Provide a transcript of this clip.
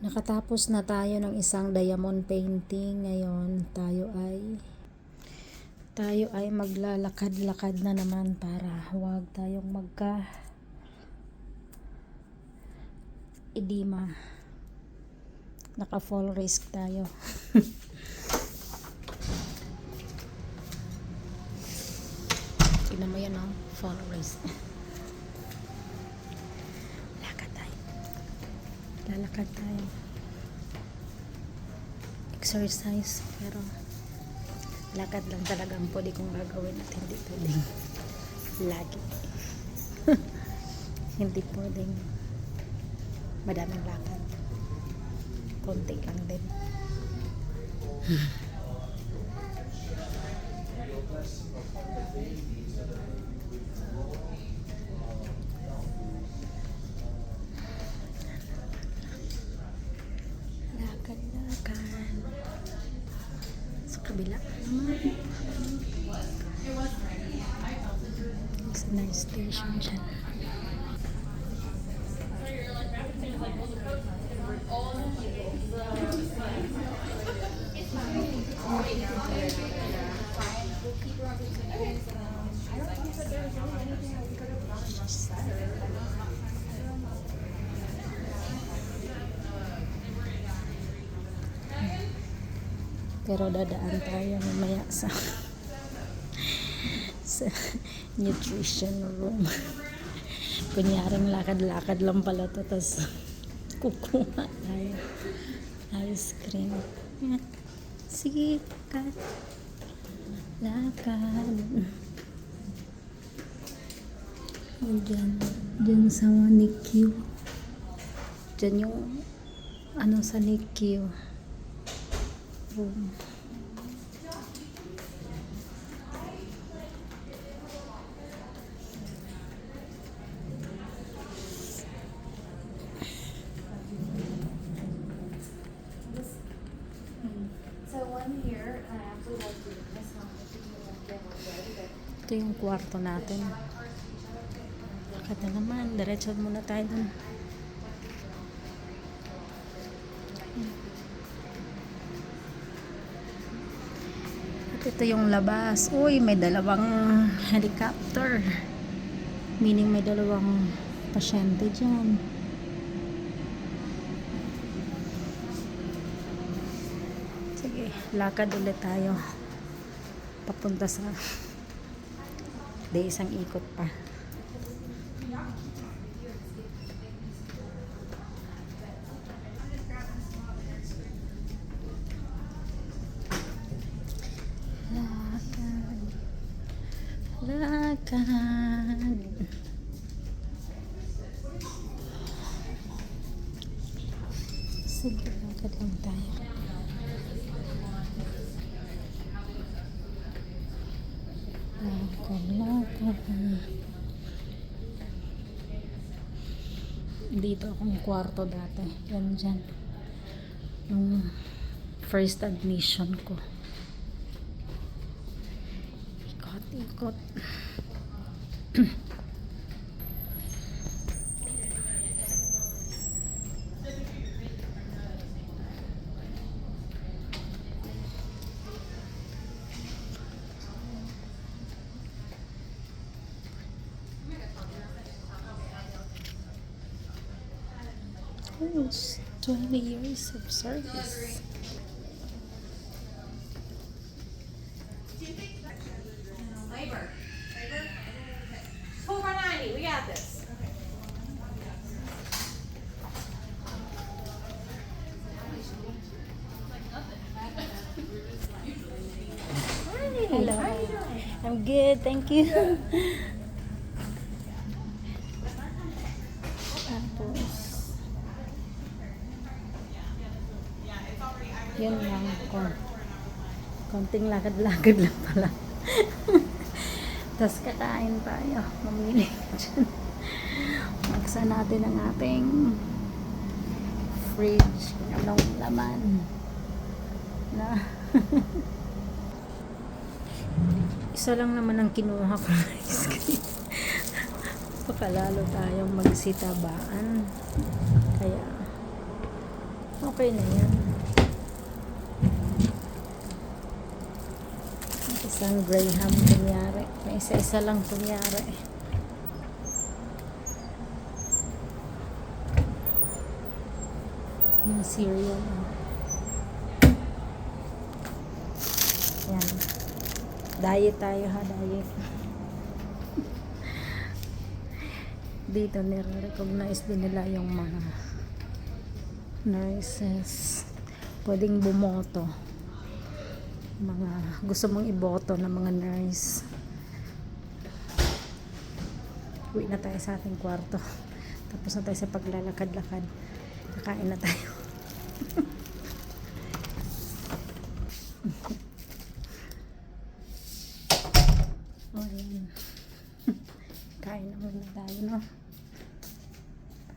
Nakatapos na tayo ng isang diamond painting. Ngayon, tayo ay maglalakad-lakad na naman para huwag tayong edema. Naka fall risk tayo. Tignan mo yan, oh. Fall risk. Lalakad tayo. Exercise, pero lakad lang talaga ang pwede kong gagawin at hindi pwedeng lagi. Hindi pwedeng madaming lakad. Konti lang din. Lakad-lakad sa kabila naman. It's a nice station dyan. Pero dadaan tayo mamaya sa nutrition room. Kunyaring lakad-lakad lang pala to, tapos kukuha tayo ice cream. Sige, lakad. Diyan sa NICU. Diyan yung sa NICU room. So one here, I actually like to this one. Ito yung kwarto natin. Kata naman, diretso muna tayo dun. At ito yung labas. Uy, may dalawang helicopter. Meaning may dalawang pasyente dyan. Sige, lakad ulit tayo. Papunta sa isang ikot pa. Lakad. Sige, lakad lang tayo. Lakad. Dito akong kwarto dati. Yan dyan. Yung first admission ko. Ikot. It's 20 years of service. Labor. 490, we got this. Hello. I'm good, thank you. Tapos, yun lang ko. Konting lakad-lakad lang pala. Tapos kakain tayo. Mamili dyan. Magsa natin ang ating fridge. Anong laman na isa lang naman ang kinuha ko na ice cream. Pakalalo tayong magsitabaan. Kaya Okay na yan. Isang Graham kunyari. May isa-isa lang kunyari. Yung cereal. Yan. Diet tayo ha, diet. Dito nire-recognize din nila yung mga nurses. Pwedeng bumoto. Mga gusto mong iboto ng mga nurse. Uwi na tayo sa ating kwarto. Tapos na tayo sa paglalakad-lakad. Kakain na tayo.